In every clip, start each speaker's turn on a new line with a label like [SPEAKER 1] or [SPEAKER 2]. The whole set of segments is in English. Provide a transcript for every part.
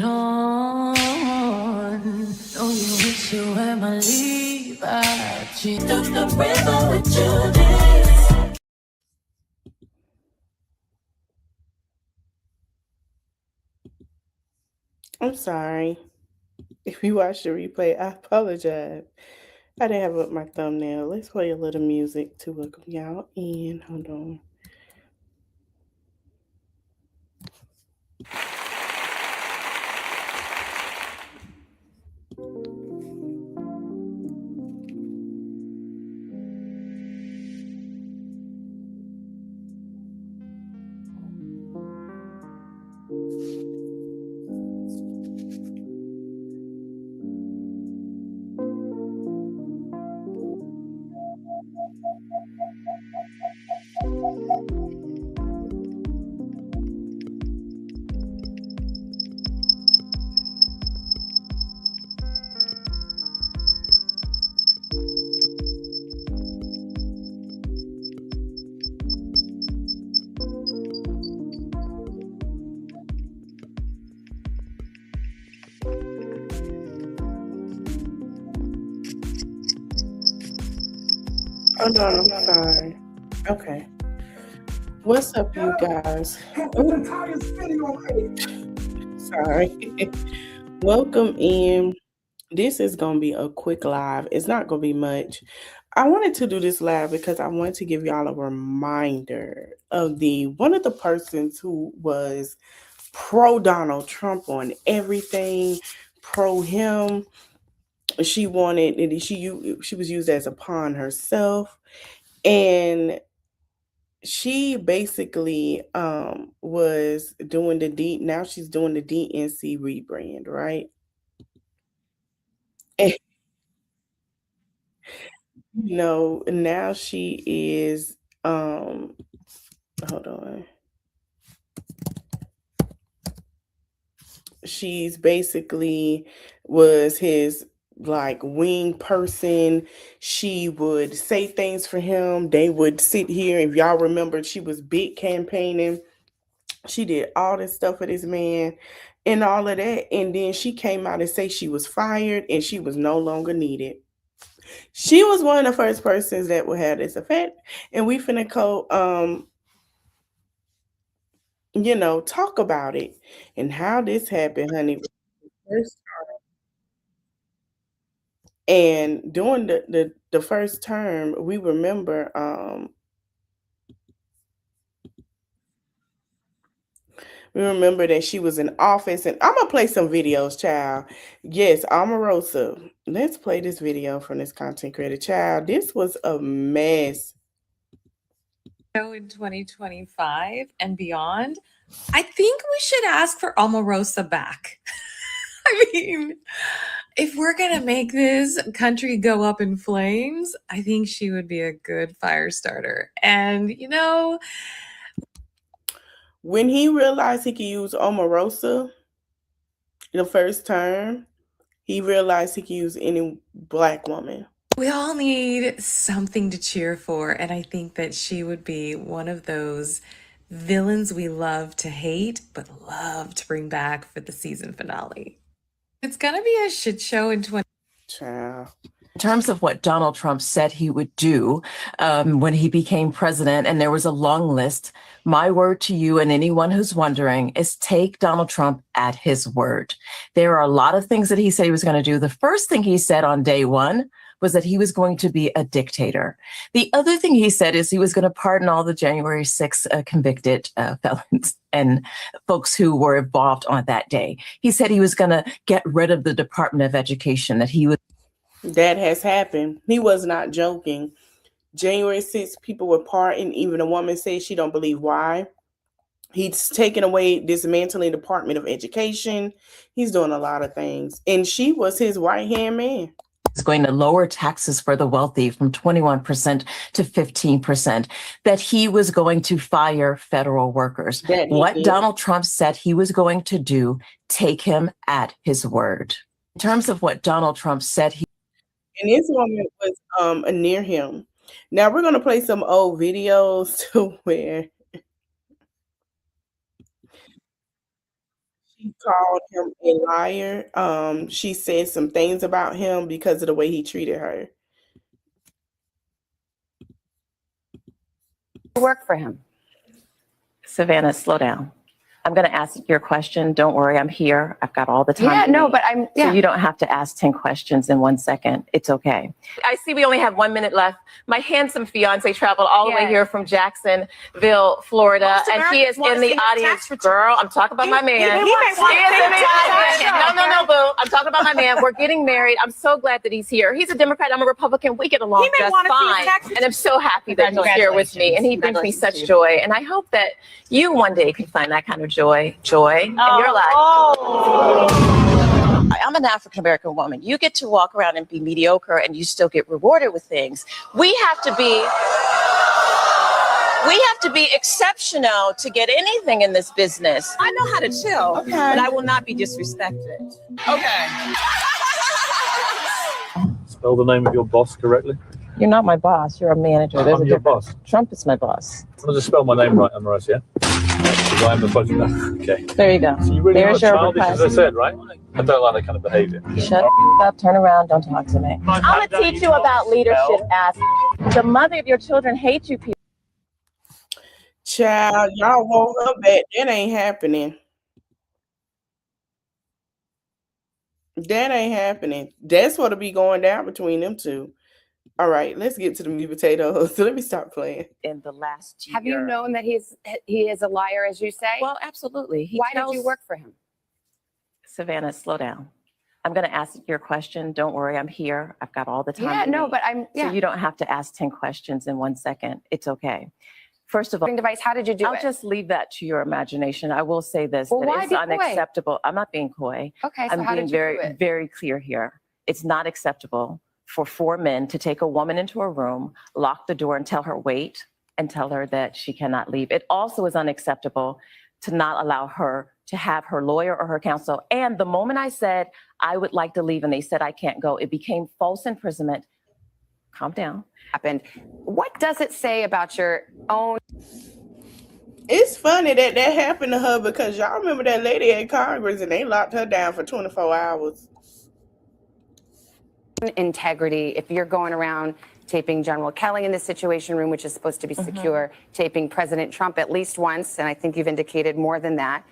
[SPEAKER 1] on. Oh, you wish you were my Levi. She took the river with Judas.
[SPEAKER 2] I'm sorry. If you watch the replay, I apologize. I didn't have up my thumbnail. Let's play a little music to welcome y'all in. Hold on. Hold on, I'm sorry. Okay. What's up, you guys? Sorry. Welcome in. This is going to be a quick live. It's not going to be much. I wanted to do this live because I wanted to give y'all a reminder of one of the persons who was pro Donald Trump on everything, pro him. She wanted she was used as a pawn herself, and she basically was doing now she's doing the DNC rebrand, right? And now she is hold on. She's basically was his like wing person. She would say things for him. They would sit here. If y'all remember, she was big campaigning. She did all this stuff for this man and all of that. And then she came out and say she was fired and she was no longer needed. She was one of the first persons that would have this effect. And we finna go talk about it and how this happened, honey. First, and during the first term, we remember that she was in office, and I'm gonna play some videos, child. Yes, Omarosa. Let's play this video from this content creator, child. This was a mess.
[SPEAKER 3] In 2025 and beyond, I think we should ask for Omarosa back. I mean, if we're going to make this country go up in flames, I think she would be a good fire starter. And,
[SPEAKER 2] when he realized he could use Omarosa in the first term, he realized he could use any black woman.
[SPEAKER 3] We all need something to cheer for, and I think that she would be one of those villains we love to hate, but love to bring back for the season finale. It's going to be a shit show in 20.
[SPEAKER 2] Child.
[SPEAKER 4] In terms of what Donald Trump said he would do when he became president, and there was a long list, my word to you and anyone who's wondering is take Donald Trump at his word. There are a lot of things that he said he was going to do. The first thing he said on day one was that he was going to be a dictator. The other thing he said is he was going to pardon all the January 6th convicted felons and folks who were involved on that day. He said he was going to get rid of the Department of Education,
[SPEAKER 2] That has happened. He was not joking. January 6th, people were partying. Even a woman said she don't believe why. He's taken away, dismantling the Department of Education. He's doing a lot of things. And she was his right-hand man.
[SPEAKER 4] Is going to lower taxes for the wealthy from 21% to 15%, that he was going to fire federal workers. What Donald Trump said he was going to do, take him at his word. In terms of what Donald Trump said,
[SPEAKER 2] and this woman was near him. Now we're going to play some old videos to where she called him a liar. She said some things about him because of the way he treated her.
[SPEAKER 5] Work for him.
[SPEAKER 4] Savannah, slow down. I'm going to ask your question. Don't worry, I'm here. I've got all the time.
[SPEAKER 5] Yeah,
[SPEAKER 4] you
[SPEAKER 5] no,
[SPEAKER 4] need.
[SPEAKER 5] but I'm.
[SPEAKER 4] So
[SPEAKER 5] Yeah.
[SPEAKER 4] you don't have to ask 10 questions in 1 second. It's okay. I see we only have 1 minute left. My handsome fiance traveled all the way here from Jacksonville, Florida, and he is in the audience. Girl, I'm talking about my man. He is in the audience. No, boo. I'm talking about my man. We're getting married. I'm so glad that he's here. He's a Democrat. I'm a Republican. We get along just fine. And I'm so happy that he's here with me. And he brings me such joy. And I hope that you one day can find that kind of joy in your life. I'm an African American woman. You get to walk around and be mediocre and you still get rewarded with things. We have to be exceptional to get anything in this business. I know how to chill, but I will not be disrespected. Okay.
[SPEAKER 6] Spell the name of your boss correctly.
[SPEAKER 4] You're not my boss. You're a manager.
[SPEAKER 6] I'm your boss.
[SPEAKER 4] Trump is my boss.
[SPEAKER 6] I'm going to spell my name right, Omarosa, yeah? Because I'm the budget. Okay.
[SPEAKER 4] There you go.
[SPEAKER 6] So you really
[SPEAKER 4] There's
[SPEAKER 6] are
[SPEAKER 4] your
[SPEAKER 6] childish, as I
[SPEAKER 4] request.
[SPEAKER 6] said, right? I don't like that kind of behavior.
[SPEAKER 4] Shut up, turn around, don't talk to me. I'm going to teach you about leadership, ass. The mother of your children hates you, people.
[SPEAKER 2] Child, y'all woke up back. That ain't happening. That ain't happening. That's what'll be going down between them two. All right, let's get to the meat potatoes. So let me stop playing.
[SPEAKER 4] In the last year.
[SPEAKER 5] Have you known that he is a liar, as you say?
[SPEAKER 4] Well, absolutely.
[SPEAKER 5] Why did you work for him?
[SPEAKER 4] Savannah, slow down. I'm going to ask your question. Don't worry, I'm here. I've got all the time.
[SPEAKER 5] Yeah,
[SPEAKER 4] you
[SPEAKER 5] no,
[SPEAKER 4] need.
[SPEAKER 5] but I'm. Yeah.
[SPEAKER 4] So you don't have to ask 10 questions in 1 second. It's okay. First of all,
[SPEAKER 5] Device. How did you do it?
[SPEAKER 4] I'll just leave that to your imagination. I will say this,
[SPEAKER 5] Well,
[SPEAKER 4] that
[SPEAKER 5] why
[SPEAKER 4] it's
[SPEAKER 5] be coy?
[SPEAKER 4] unacceptable. I'm not being coy.
[SPEAKER 5] Okay, so
[SPEAKER 4] I'm
[SPEAKER 5] how
[SPEAKER 4] being
[SPEAKER 5] did you
[SPEAKER 4] very,
[SPEAKER 5] do it?
[SPEAKER 4] very clear here. It's not acceptable for 4 men to take a woman into a room, lock the door and tell her wait, and tell her that she cannot leave. It also is unacceptable to not allow her to have her lawyer or her counsel. And the moment I said I would like to leave and they said I can't go, it became false imprisonment. Calm down.
[SPEAKER 5] Happened. What does it say about your own?
[SPEAKER 2] It's funny that happened to her because y'all remember that lady at Congress and they locked her down for 24 hours.
[SPEAKER 5] Integrity? If you're going around taping General Kelly in the Situation Room, which is supposed to be secure, taping President Trump at least once, and I think you've indicated more than that.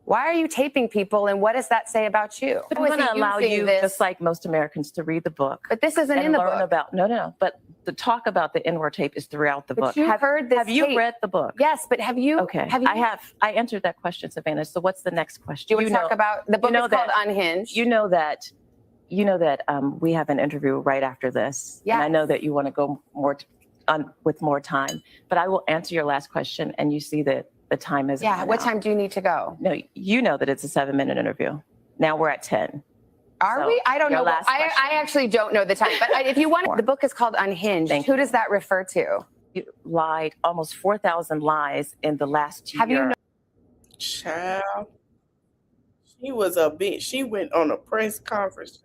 [SPEAKER 5] Why are you taping people, and what does that say about you?
[SPEAKER 4] I'm going to allow you, just like most Americans, to read the book.
[SPEAKER 5] But this isn't in the book.
[SPEAKER 4] No. But the talk about the N-word tape is throughout the book.
[SPEAKER 5] You heard this
[SPEAKER 4] Have you
[SPEAKER 5] tape.
[SPEAKER 4] read the book?
[SPEAKER 5] Yes, but have you?
[SPEAKER 4] Okay,
[SPEAKER 5] Have you?
[SPEAKER 4] I have. I answered that question, Savannah. So what's the next question?
[SPEAKER 5] Do you want to talk about the book?
[SPEAKER 4] you know
[SPEAKER 5] is called
[SPEAKER 4] that-
[SPEAKER 5] Unhinged.
[SPEAKER 4] You know that we have an interview right after this.
[SPEAKER 5] Yes.
[SPEAKER 4] And I know that you want to go with more time, but I will answer your last question, and you see that the time is.
[SPEAKER 5] Yeah. What time do you need to go?
[SPEAKER 4] No, you know that it's a 7-minute interview. Now we're at 10.
[SPEAKER 5] Are
[SPEAKER 4] So,
[SPEAKER 5] we? I don't
[SPEAKER 4] your
[SPEAKER 5] know.
[SPEAKER 4] last question.
[SPEAKER 5] I actually don't know the time. But if you want, the book is called Unhinged.
[SPEAKER 4] Thank
[SPEAKER 5] Who does that refer to?
[SPEAKER 4] You lied almost 4,000 lies in the last year.
[SPEAKER 5] Have you?
[SPEAKER 2] Child. She was a bitch. She went on a press conference.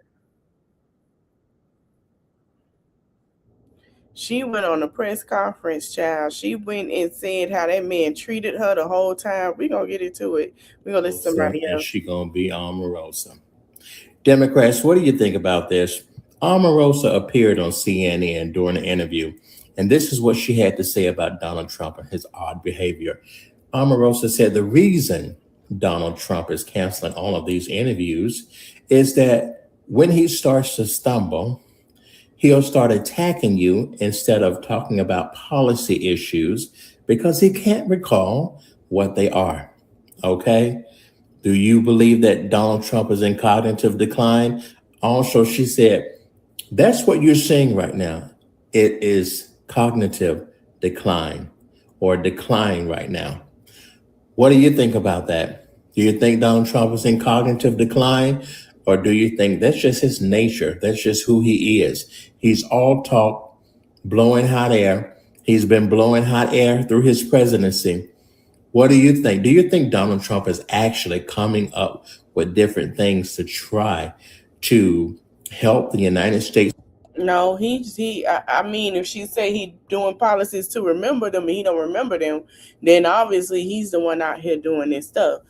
[SPEAKER 2] She went on a press conference, child. She went and said how that man treated her the whole time. We're going to get into it. We're going to listen to somebody
[SPEAKER 7] And
[SPEAKER 2] else.
[SPEAKER 7] she going to be Omarosa. Democrats, what do you think about this? Omarosa appeared on CNN during the interview, and this is what she had to say about Donald Trump and his odd behavior. Omarosa said the reason Donald Trump is canceling all of these interviews is that when he starts to stumble, he'll start attacking you instead of talking about policy issues because he can't recall what they are. Okay? Do you believe that Donald Trump is in cognitive decline? Also, she said, that's what you're seeing right now. It is cognitive decline or decline right now. What do you think about that? Do you think Donald Trump is in cognitive decline? Or do you think that's just his nature? That's just who he is. He's all talk, blowing hot air. He's been blowing hot air through his presidency. What do you think? Do you think Donald Trump is actually coming up with different things to try to help the United States?
[SPEAKER 2] No, I mean, if she say he doing policies to remember them and he don't remember them, then obviously he's the one out here doing this stuff.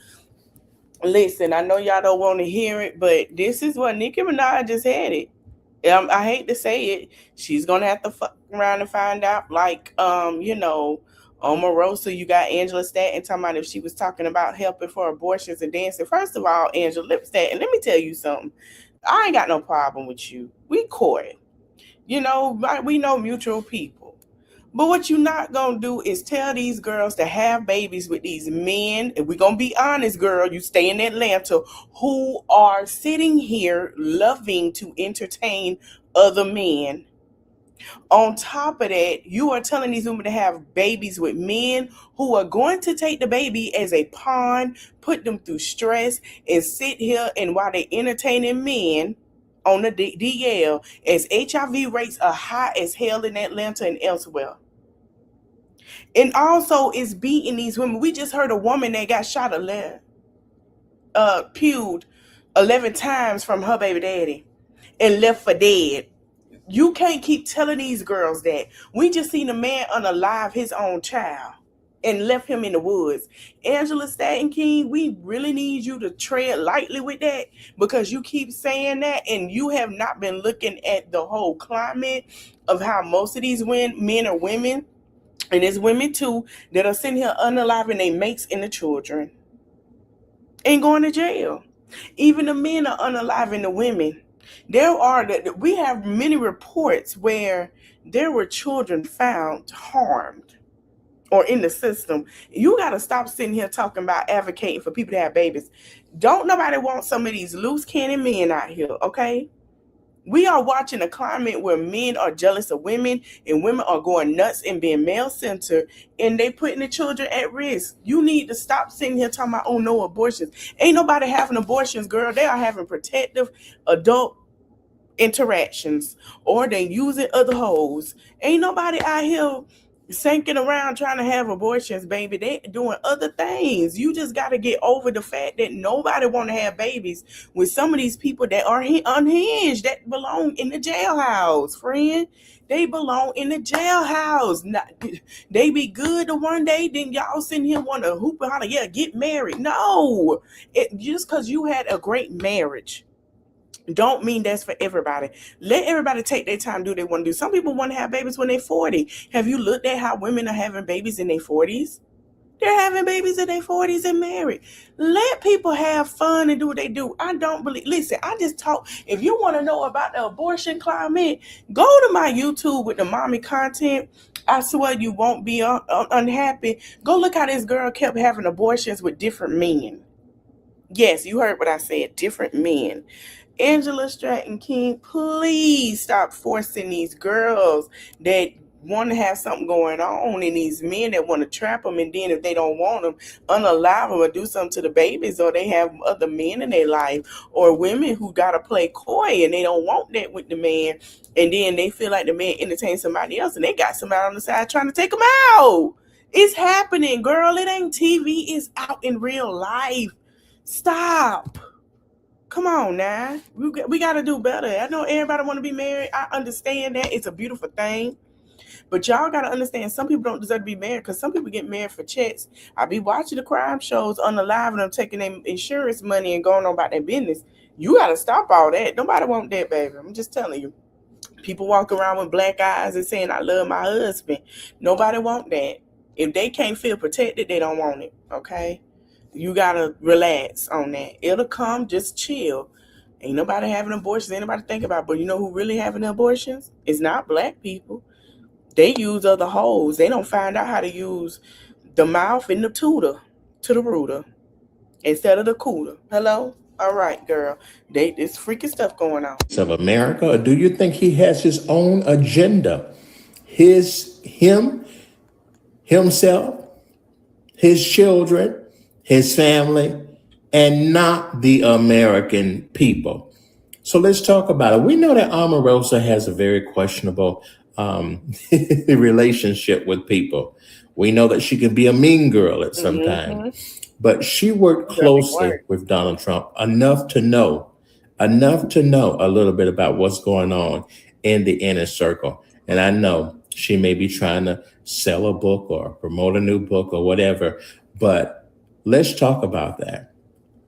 [SPEAKER 2] Listen, I know y'all don't want to hear it, but this is what Nicki Minaj just had it. I hate to say it. She's gonna have to fuck around and find out. Like, Omarosa, you got Angela Stanton talking about if she was talking about helping for abortions and dancing. First of all, Angela Stanton, let me tell you something. I ain't got no problem with you. We court. We know mutual people. But what you're not gonna do is tell these girls to have babies with these men. And we're gonna be honest, girl, you stay in Atlanta, who are sitting here loving to entertain other men. On top of that, you are telling these women to have babies with men who are going to take the baby as a pawn, put them through stress, and sit here and while they entertaining men on the DL, as HIV rates are high as hell in Atlanta and elsewhere. And also it's beating these women. We just heard a woman that got shot 11 times from her baby daddy and left for dead. You can't keep telling these girls that. We just seen a man unalive his own child and left him in the woods. Angela Stanton King, we really need you to tread lightly with that, because you keep saying that and you have not been looking at the whole climate of how most of these men are women, and it's women too, that are sitting here unaliving their mates and the children and going to jail. Even the men are unaliving the women. We have many reports where there were children found harmed or in the system. You got to stop sitting here talking about advocating for people to have babies. Don't nobody want some of these loose cannon men out here, okay? We are watching a climate where men are jealous of women and women are going nuts and being male-centered, and they putting the children at risk. You need to stop sitting here talking about, oh, no abortions. Ain't nobody having abortions, girl. They are having protective adult interactions, or they using other hoes. Ain't nobody out here sinking around trying to have abortions, baby. They doing other things. You just got to get over the fact that nobody want to have babies with some of these people that are unhinged, that belong in the jailhouse, friend. They belong in the jailhouse. They be good to one day, then y'all sitting here want to hoop and holler, yeah, get married. No, just because you had a great marriage don't mean that's for everybody. Let everybody take their time, do what they want to do. Some people want to have babies when they're 40. Have you looked at how women are having babies in their 40s? They're having babies in their 40s and married. Let people have fun and do what they do. I don't believe. Listen, I just talk. If you want to know about the abortion climate, go to my YouTube with the mommy content. I swear you won't be unhappy. Go look how this girl kept having abortions with different men. Yes, you heard what I said. Different men. Angela Stratton King, please stop forcing these girls that want to have something going on, and these men that want to trap them, and then if they don't want them, unalive them or do something to the babies, or they have other men in their life, or women who got to play coy and they don't want that with the man, and then they feel like the man entertains somebody else and they got somebody on the side trying to take them out. It's happening, girl. It ain't TV. It's out in real life. Stop. Come on now. We got to do better. I know everybody want to be married. I understand that. It's a beautiful thing. But y'all got to understand, some people don't deserve to be married, because some people get married for checks. I be watching the crime shows on the live and them taking their insurance money and going on about their business. You got to stop all that. Nobody want that, baby. I'm just telling you. People walk around with black eyes and saying, I love my husband. Nobody want that. If they can't feel protected, they don't want it, okay? You gotta relax on that. It'll come, just chill. Ain't nobody having abortions, ain't nobody think about it. But you know who really having abortions? It's not black people. They use other hoes. They don't find out how to use the mouth and the tutor to the rooter instead of the cooler. Hello? All right, girl. There's freaky stuff going on.
[SPEAKER 7] Of America, or do you think he has his own agenda? Himself, his children, his family, and not the American people. So let's talk about it. We know that Omarosa has a very questionable relationship with people. We know that she can be a mean girl at some time, but she worked closely with Donald Trump enough to know a little bit about what's going on in the inner circle. And I know she may be trying to sell a book or promote a new book or whatever, but let's talk about that.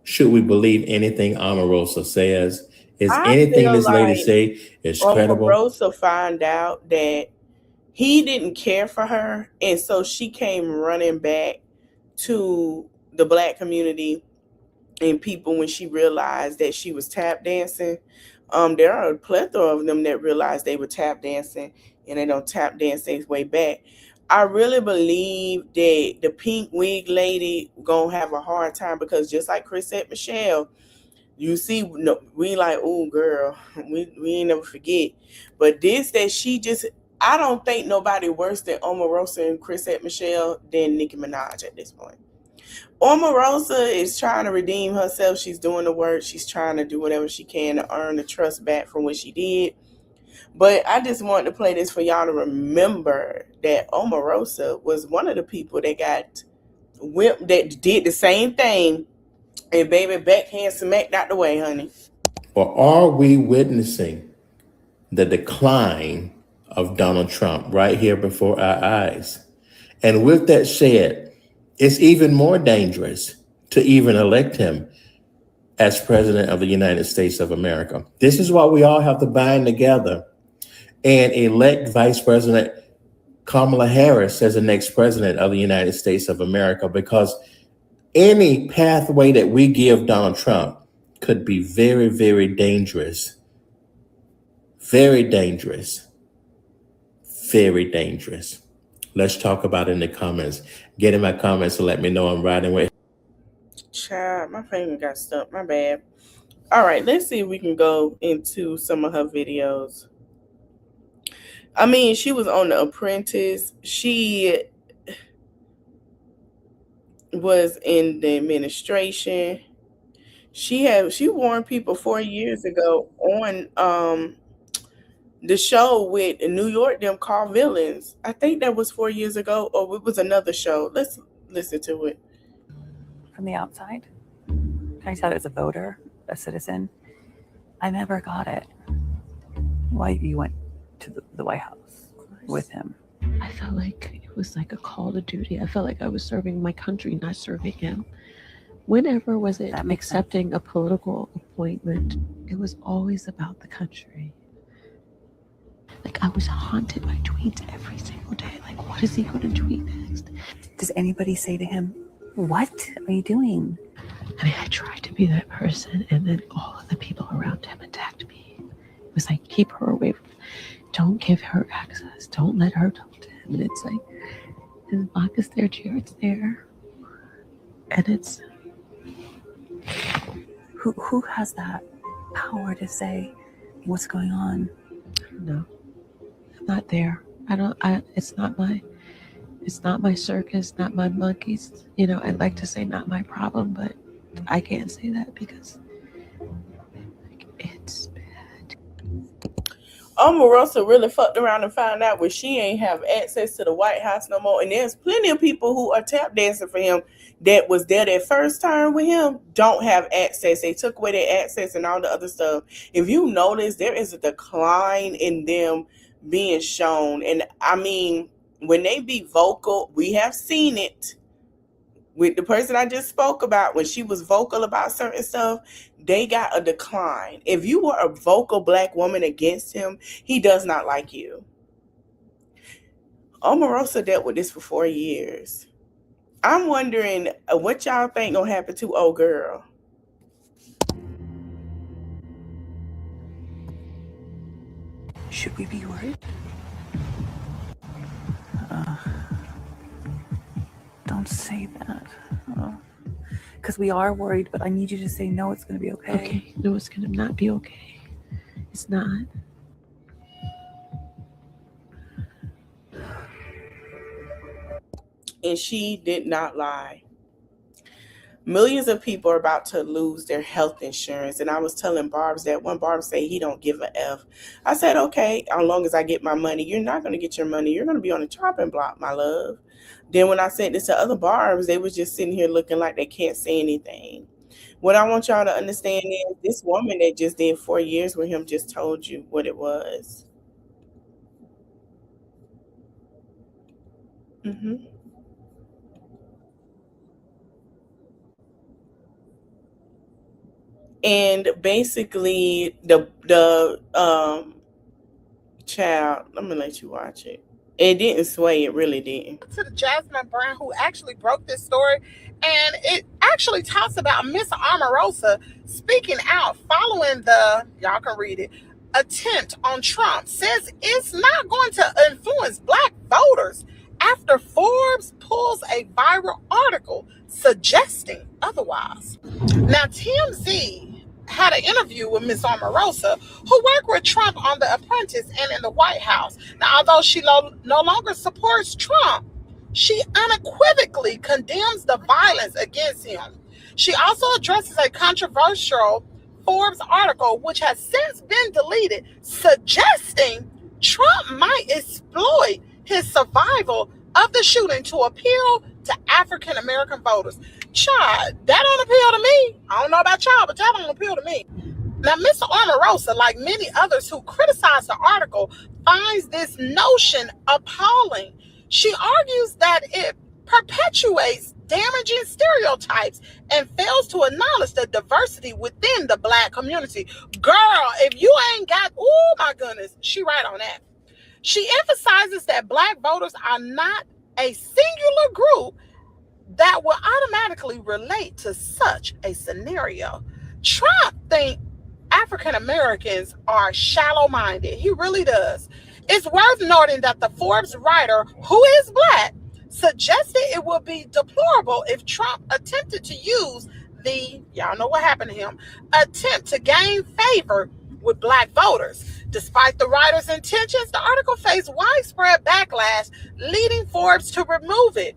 [SPEAKER 7] Should we believe anything Omarosa says? Is
[SPEAKER 2] I
[SPEAKER 7] anything
[SPEAKER 2] feel
[SPEAKER 7] this lady
[SPEAKER 2] like
[SPEAKER 7] say is credible?
[SPEAKER 2] Omarosa found out that he didn't care for her, and so she came running back to the black community and people when she realized that she was tap dancing. There are a plethora of them that realized they were tap dancing and they don't tap dance their way back. I really believe that the pink wig lady gonna have a hard time because just like Chris said, Michelle, you see, no, we like, oh girl, we ain't never forget. But this that she just, I don't think nobody worse than Omarosa and Chrisette Michelle than Nicki Minaj at this point. Omarosa is trying to redeem herself. She's doing the work. She's trying to do whatever she can to earn the trust back from what she did. But I just wanted to play this for y'all to remember that Omarosa was one of the people that got whipped, that did the same thing, and baby backhand smacked out the way, honey.
[SPEAKER 7] Or are we witnessing the decline of Donald Trump right here before our eyes? And with that said, it's even more dangerous to even elect him as president of the United States of America. This is why we all have to bind together and elect Vice President Kamala Harris as the next president of the United States of America, because any pathway that we give Donald Trump could be very, very dangerous. Very dangerous. Very dangerous. Let's talk about it in the comments. Get in my comments and let me know I'm riding with.
[SPEAKER 2] Child, my finger got stuck. My bad. All right, let's see if we can go into some of her videos. I mean, she was on The Apprentice. She was in the administration. She warned people 4 years ago on the show with New York them called Villains. I think that was 4 years ago, or it was another show. Let's listen to it.
[SPEAKER 8] From the outside, can I tell as a voter, a citizen, I never got it. Why you went to the White House with him?
[SPEAKER 9] I felt like it was like a call to duty. I felt like I was serving my country, not serving him. Whenever was it accepting a political appointment, it was always about the country. Like, I was haunted by tweets every single day. Like, what is he going to tweet next?
[SPEAKER 8] Does anybody say to him, what are you doing?
[SPEAKER 9] I mean, I tried to be that person, and then all of the people around him attacked me. It was like, keep her away from, don't give her access. Don't let her talk to him. And it's like, his vodka's there, Jared's there. And it's...
[SPEAKER 8] Who has that power to say what's going on?
[SPEAKER 9] I don't know. I'm not there. It's not my circus, not my monkeys. You know, I'd like to say not my problem, but I can't say that because it's bad.
[SPEAKER 2] Omarosa really fucked around and found out where she ain't have access to the White House no more. And there's plenty of people who are tap dancing for him that was there that first time with him don't have access. They took away their access and all the other stuff. If you notice, there is a decline in them being shown. And I mean, when they be vocal, we have seen it with the person I just spoke about. When she was vocal about certain stuff, they got a decline. If you were a vocal black woman against him, he does not like you. Omarosa dealt with this for 4 years. I'm wondering what y'all think gonna happen to old girl.
[SPEAKER 8] Should we be worried? Don't say that. Because we are worried, but I need you to say no, it's going to be okay.
[SPEAKER 9] Okay, no, it's going to not be okay. It's not.
[SPEAKER 2] And she did not lie. Millions of people are about to lose their health insurance. And I was telling Barb's that one Barb say he don't give a F. I said, okay, as long as I get my money. You're not going to get your money. You're going to be on the chopping block, my love. Then when I said this to other Barbs, they was just sitting here looking like they can't say anything. What I want y'all to understand is this woman that just did 4 years with him just told you what it was. And basically the child, I'm gonna let you watch it. It didn't sway, it really didn't.
[SPEAKER 10] To the Jasmine Brown who actually broke this story, and it actually talks about Miss Omarosa speaking out following the, y'all can read it, attempt on Trump, says it's not going to influence black voters after Forbes pulls a viral article suggesting otherwise. Now, TMZ had an interview with Miss Omarosa, who worked with Trump on The Apprentice and in the White House. Now, although she no longer supports Trump, she unequivocally condemns the violence against him. She also addresses a controversial Forbes article, which has since been deleted, suggesting Trump might exploit his survival of the shooting to appeal to African American voters. Child, that don't appeal to me. I don't know about y'all, but that don't appeal to me. Now, Mr. Omarosa, like many others who criticize the article, finds this notion appalling. She argues that it perpetuates damaging stereotypes and fails to acknowledge the diversity within the black community. Girl, if you ain't got, oh my goodness, she right on that. She emphasizes that black voters are not a singular group that will automatically relate to such a scenario. Trump thinks African Americans are shallow-minded. He really does. It's worth noting that the Forbes writer, who is black, suggested it would be deplorable if Trump attempted to use the, y'all know what happened to him, attempt to gain favor with black voters. Despite the writer's intentions, the article faced widespread backlash, leading Forbes to remove it.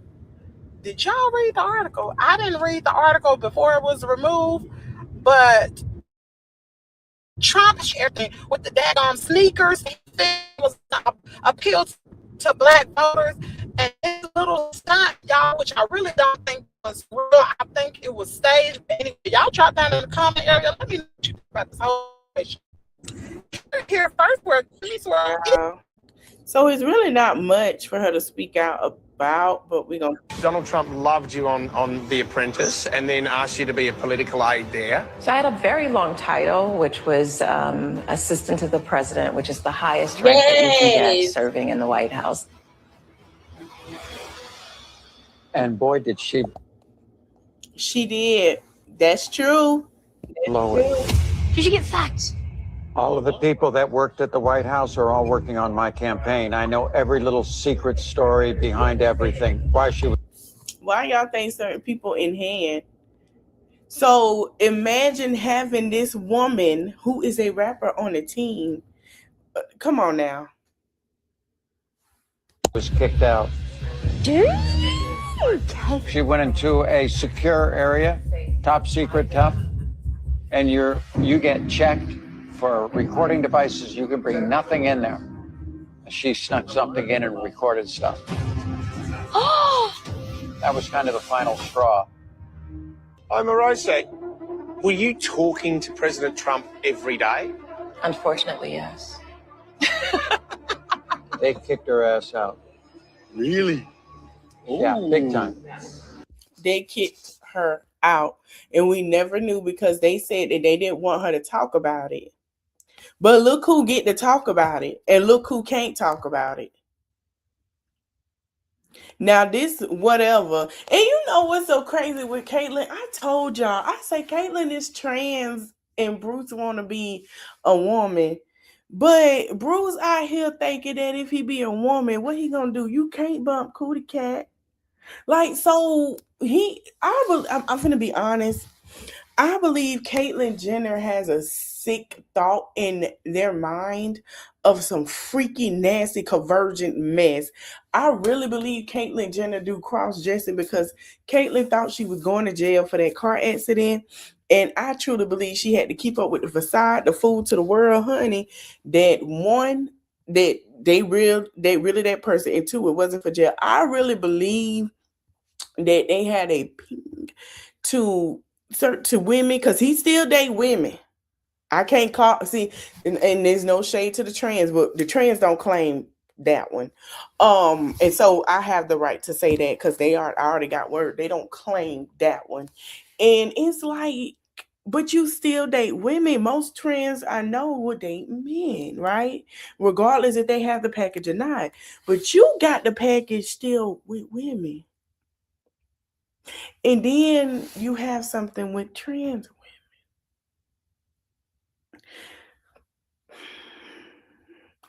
[SPEAKER 10] Did y'all read the article? I didn't read the article before it was removed, but Trump shared everything with the daggone sneakers. He was appeal to black voters, and his little stunt, y'all, which I really don't think was real. I think it was staged. But anyway, y'all drop down in the comment area. Let me know what you think about this whole issue. Here first, where
[SPEAKER 2] so it's really not much for her to speak out about, but we're gonna.
[SPEAKER 11] Donald Trump loved you on The Apprentice and then asked you to be a political aide there.
[SPEAKER 4] So I had a very long title, which was assistant to the president, which is the highest rank that you can get serving in the White House.
[SPEAKER 12] And boy, did she.
[SPEAKER 2] She did. That's true.
[SPEAKER 12] Blow it.
[SPEAKER 9] Did you get sacked?
[SPEAKER 12] All of the people that worked at the White House are all working on my campaign. I know every little secret story behind everything. Why
[SPEAKER 2] y'all think certain people in hand? So imagine having this woman who is a rapper on the team. Come on now.
[SPEAKER 12] was kicked out.
[SPEAKER 9] Dude.
[SPEAKER 12] She went into a secure area, top secret tough, and you get checked for recording devices. You can bring nothing in there. She snuck something in and recorded stuff. That was kind of the final straw.
[SPEAKER 11] Omarosa, were you talking to President Trump every day?
[SPEAKER 4] Unfortunately, yes.
[SPEAKER 12] They kicked her ass out.
[SPEAKER 11] Really?
[SPEAKER 12] Yeah, big time.
[SPEAKER 2] They kicked her out, and we never knew because they said that they didn't want her to talk about it. But look who get to talk about it, and look who can't talk about it. Now this whatever, and you know what's so crazy with Caitlyn? I told y'all, I say Caitlyn is trans and Bruce want to be a woman. But Bruce out here thinking that if he be a woman, what he gonna do? You can't bump Cootie Cat. Like, so I'm gonna be honest. I believe Caitlyn Jenner has a sick thought in their mind of some freaky, nasty, convergent mess. I really believe Caitlyn Jenner do cross-dressing because Caitlyn thought she was going to jail for that car accident. And I truly believe she had to keep up with the facade, the fool to the world, honey, that one, that they really that person, and two, it wasn't for jail. I really believe that they had a ping to women because he still date women. I can't call, and there's no shade to the trans, but the trans don't claim that one. And so I have the right to say that because I already got word. They don't claim that one. And it's like, but you still date women. Most trans I know would date men, right? Regardless if they have the package or not. But you got the package still with women. And then you have something with trans women.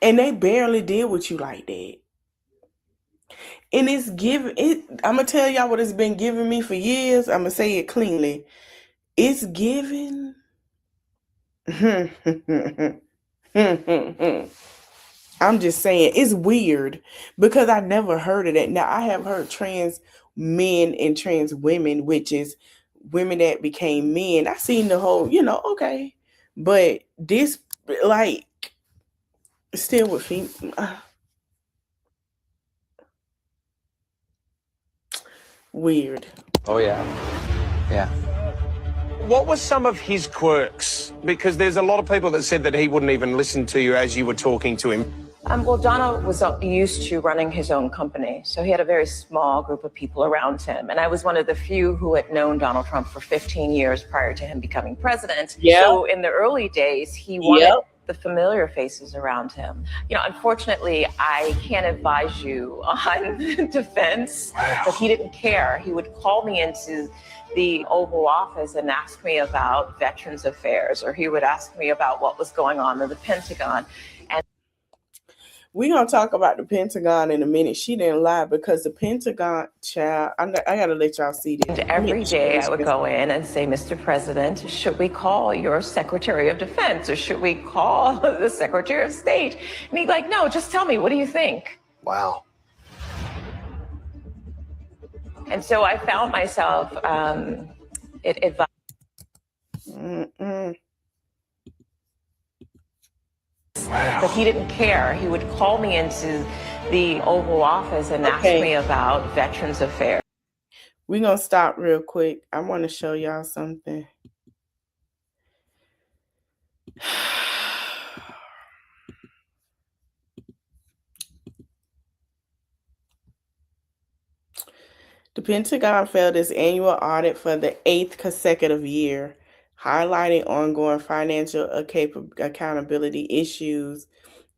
[SPEAKER 2] And they barely deal with you like that. And it's giving it. I'm gonna tell y'all what it's been giving me for years. I'm gonna say it cleanly. It's giving. I'm just saying it's weird because I never heard of that. Now I have heard trans men and trans women, which is women that became men. I seen the whole, okay, but this like still with female. Weird.
[SPEAKER 12] Oh, yeah. Yeah.
[SPEAKER 11] What were some of his quirks? Because there's a lot of people that said that he wouldn't even listen to you as you were talking to him.
[SPEAKER 4] Well, Donald was used to running his own company, so he had a very small group of people around him. And I was one of the few who had known Donald Trump for 15 years prior to him becoming president.
[SPEAKER 2] Yeah.
[SPEAKER 4] So in the early days, he wanted the familiar faces around him. Unfortunately, I can't advise you on defense, but he didn't care. He would call me into the Oval Office and ask me about Veterans Affairs, or he would ask me about what was going on in the Pentagon.
[SPEAKER 2] We're going to talk about the Pentagon in a minute. She didn't lie because the Pentagon, child, I got to let y'all see this.
[SPEAKER 4] And every day I would go in and say, Mr. President, should we call your Secretary of Defense or should we call the Secretary of State? And he'd be like, no, just tell me, what do you think?
[SPEAKER 11] Wow.
[SPEAKER 4] And so I found myself But he didn't care. He would call me into the Oval Office and ask me about Veterans Affairs.
[SPEAKER 2] We're going to stop real quick. I want to show y'all something. The Pentagon failed its annual audit for the 8th consecutive year, highlighting ongoing financial accountability issues.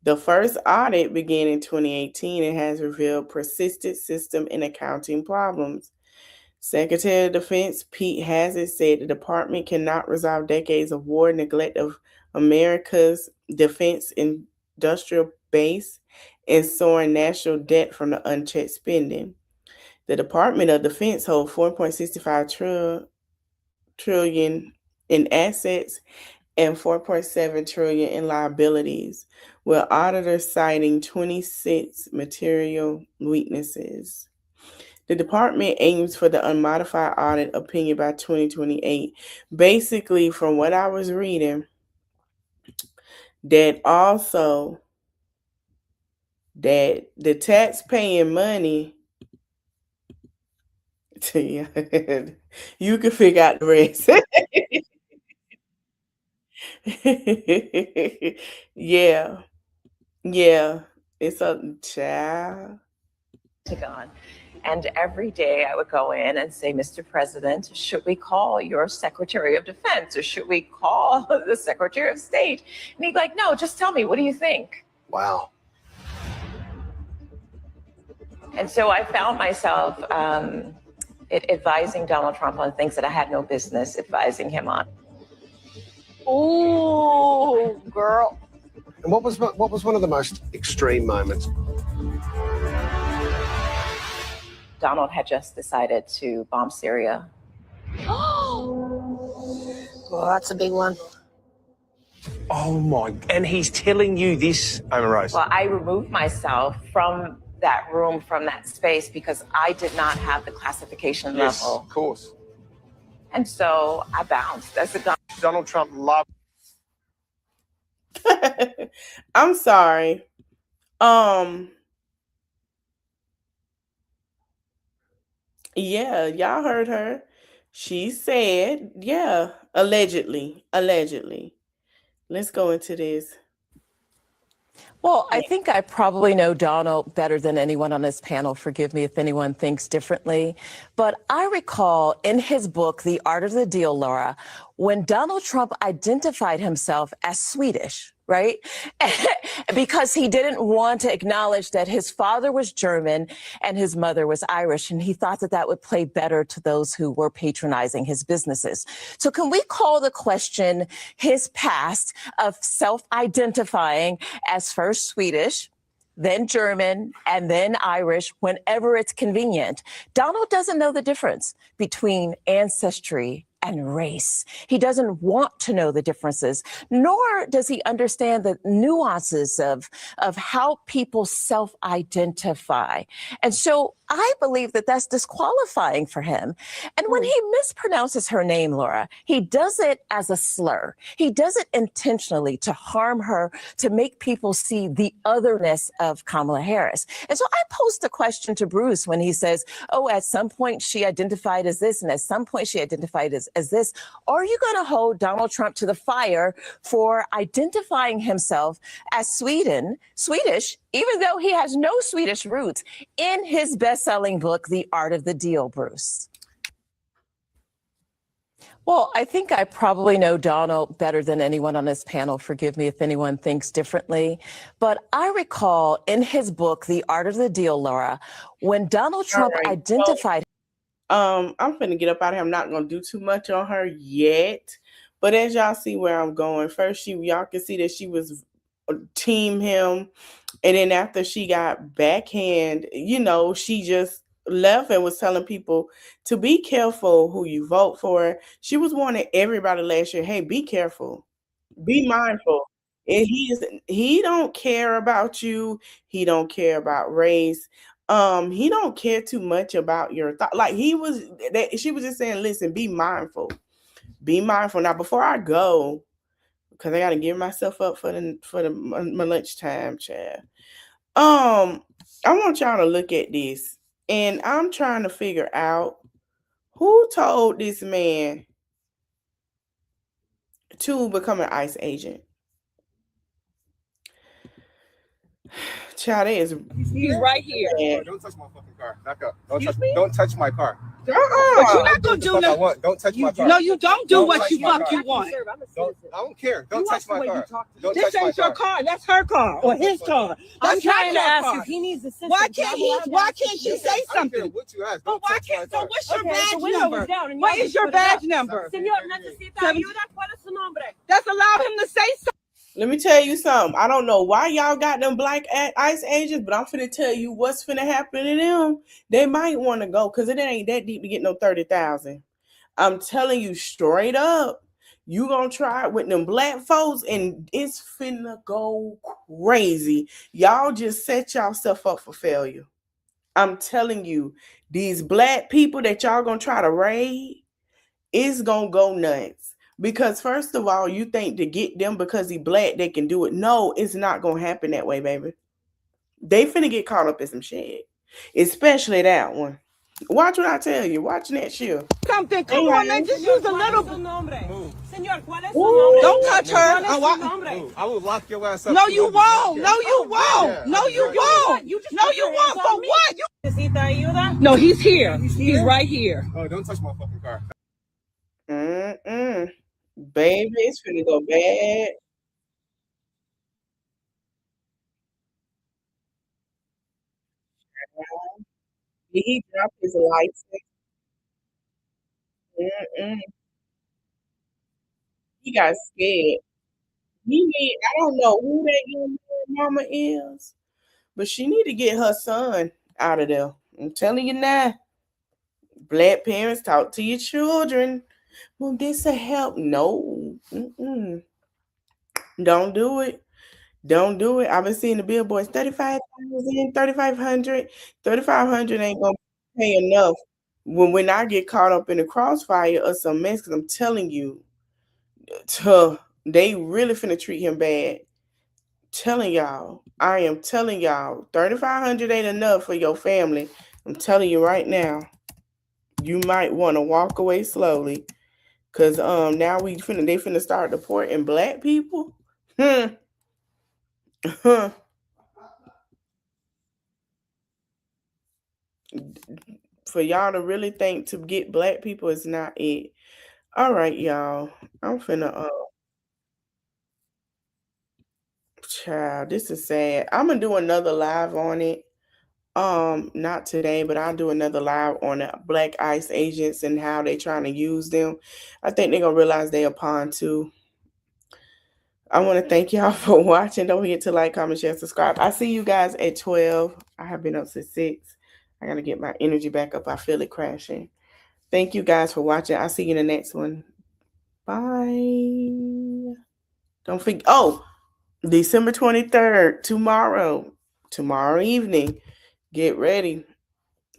[SPEAKER 2] The first audit began in 2018 and has revealed persistent system and accounting problems. Secretary of Defense Pete Hazard said the department cannot resolve decades of war, neglect of America's defense industrial base, and soaring national debt from the unchecked spending. The Department of Defense holds $4.65 trillion in assets and $4.7 trillion in liabilities, with auditors citing 26 material weaknesses. The department aims for the unmodified audit opinion by 2028. Basically, from what I was reading, that the tax-paying money, you can figure out the rest. Yeah. It's a child.
[SPEAKER 4] And every day I would go in and say, Mr. President, should we call your Secretary of Defense or should we call the Secretary of State? And he'd be like, no, just tell me, what do you think?
[SPEAKER 11] Wow.
[SPEAKER 4] And so I found myself advising Donald Trump on things that I had no business advising him on.
[SPEAKER 11] Ooh, girl. And what was one of the most extreme moments?
[SPEAKER 4] Donald had just decided to bomb Syria.
[SPEAKER 13] Well, that's a big one.
[SPEAKER 11] Oh my! And he's telling you this, Omarosa.
[SPEAKER 4] Well, I removed myself from that room, from that space, because I did not have the classification level.
[SPEAKER 11] Of course.
[SPEAKER 4] And so I bounced. I said,
[SPEAKER 11] Donald Trump loved.
[SPEAKER 2] I'm sorry. Yeah, y'all heard her. She said, allegedly. Let's go into this.
[SPEAKER 4] Well, I think I probably know Donald better than anyone on this panel. Forgive me if anyone thinks differently. But I recall in his book, The Art of the Deal, Laura, when Donald Trump identified himself as Swedish, right? Because he didn't want to acknowledge that his father was German and his mother was Irish. And he thought that that would play better to those who were patronizing his businesses. So can we call the question his past of self-identifying as first Swedish, then German, and then Irish whenever it's convenient? Donald doesn't know the difference between ancestry and race. He doesn't want to know the differences, nor does he understand the nuances of how people self-identify. And so I believe that that's disqualifying for him. And when he mispronounces her name, Laura, he does it as a slur. He does it intentionally to harm her, to make people see the otherness of Kamala Harris. And so I posed a question to Bruce when he says, oh, at some point she identified as this, and at some point she identified as this. Are you going to hold Donald Trump to the fire for identifying himself as Swedish, even though he has no Swedish roots, in his best-selling book, The Art of the Deal, Bruce? Well, I think I probably know Donald better than anyone on this panel. Forgive me if anyone thinks differently. But I recall in his book, The Art of the Deal, Laura, when Donald Trump identified...
[SPEAKER 2] I'm finna get up out of here. I'm not gonna do too much on her yet. But as y'all see where I'm going, first y'all can see that she was team him. And then after she got backhand, she just left and was telling people to be careful who you vote for. She was warning everybody last year, hey, be careful, be mindful. And he don't care about you. He don't care about race. He don't care too much about your thought. Like she was just saying, listen, be mindful. Be mindful. Now, before I go, because I gotta give myself up for my lunchtime, Chad. I want y'all to look at this, and I'm trying to figure out who told this man to become an ICE agent. Child,
[SPEAKER 14] he's right here.
[SPEAKER 6] Oh, don't touch my fucking car. Back up. Don't touch my car.
[SPEAKER 14] But you're not gonna do nothing.
[SPEAKER 6] Don't touch my car.
[SPEAKER 14] No, you don't do what you want.
[SPEAKER 6] I don't care. Don't touch my car.
[SPEAKER 14] This ain't your car. That's her car or his car.
[SPEAKER 13] I'm
[SPEAKER 14] That's not
[SPEAKER 13] trying to
[SPEAKER 14] your
[SPEAKER 13] ask
[SPEAKER 14] car.
[SPEAKER 13] if he needs assistance.
[SPEAKER 14] Why can't she say
[SPEAKER 6] I don't care
[SPEAKER 14] something?
[SPEAKER 6] what you ask.
[SPEAKER 14] But
[SPEAKER 6] Don't
[SPEAKER 14] why
[SPEAKER 6] touch my
[SPEAKER 14] can't? So
[SPEAKER 6] car.
[SPEAKER 14] what's your
[SPEAKER 13] Okay,
[SPEAKER 14] badge
[SPEAKER 13] the window
[SPEAKER 14] number?
[SPEAKER 13] was down and
[SPEAKER 14] What
[SPEAKER 13] y'all
[SPEAKER 14] is your
[SPEAKER 13] put it up.
[SPEAKER 14] badge number?
[SPEAKER 13] Señor, necesita ayuda. ¿Cuál es su nombre?
[SPEAKER 14] That's allow him to say something.
[SPEAKER 2] Let me tell you something. I don't know why y'all got them black ICE agents, but I'm finna tell you what's finna happen to them. They might want to go because it ain't that deep to get no 30,000. I'm telling you straight up. You gonna try it with them black folks, and it's finna go crazy. Y'all just set yourself up for failure. I'm telling you, these black people that y'all gonna try to raid, it's gonna go nuts. Because first of all, you think to get them because he black, they can do it. No, it's not gonna happen that way, baby. They finna get caught up in some shit. Especially that one. Watch what I tell you. Watch next year.
[SPEAKER 14] Something. Come on, man. Just use a little bit.
[SPEAKER 13] Señor, ¿cuál es su nombre?
[SPEAKER 14] Don't touch her.
[SPEAKER 6] I will lock your ass up.
[SPEAKER 14] No, you won't. No, you won't. No, you won't. No, you won't. For what?
[SPEAKER 13] Necesita ayuda.
[SPEAKER 14] No, he's here. He's right here.
[SPEAKER 6] Oh, don't touch my fucking car.
[SPEAKER 2] Baby, it's finna go bad. Did he drop his license? He got scared. I don't know who that young mama is, but she need to get her son out of there. I'm telling you now. Black parents, talk to your children. Well, this a help. No. Don't do it. Don't do it. I've been seeing the billboards 35,000, 3,500. 3,500 ain't gonna pay enough when I get caught up in the crossfire of some mess, because I'm telling you, they really finna treat him bad. I am telling y'all, 3,500 ain't enough for your family. I'm telling you right now, you might want to walk away slowly, cause now they finna start deporting black people. For y'all to really think to get black people is not it. All right, y'all. I'm finna child, this is sad. I'm gonna do another live on it. Not today, but I'll do another live on the black ICE agents and how they trying to use them. I think they're gonna realize they a pawn too. I want to thank y'all for watching. Don't forget to like, comment, share, subscribe. I see you guys at 12. I have been up since 6. I gotta get my energy back up. I feel it crashing. Thank you guys for watching. I'll see you in the next one. Bye. Don't forget. Oh, December 23rd, tomorrow evening. Get ready.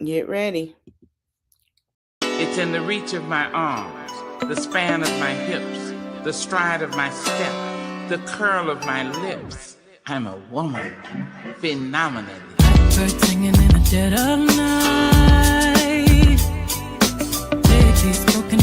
[SPEAKER 2] Get ready.
[SPEAKER 15] It's in the reach of my arms, the span of my hips, the stride of my step, the curl of my lips. I'm a woman, phenomenally.
[SPEAKER 1] Birds singing in the dead of night. Baby's broken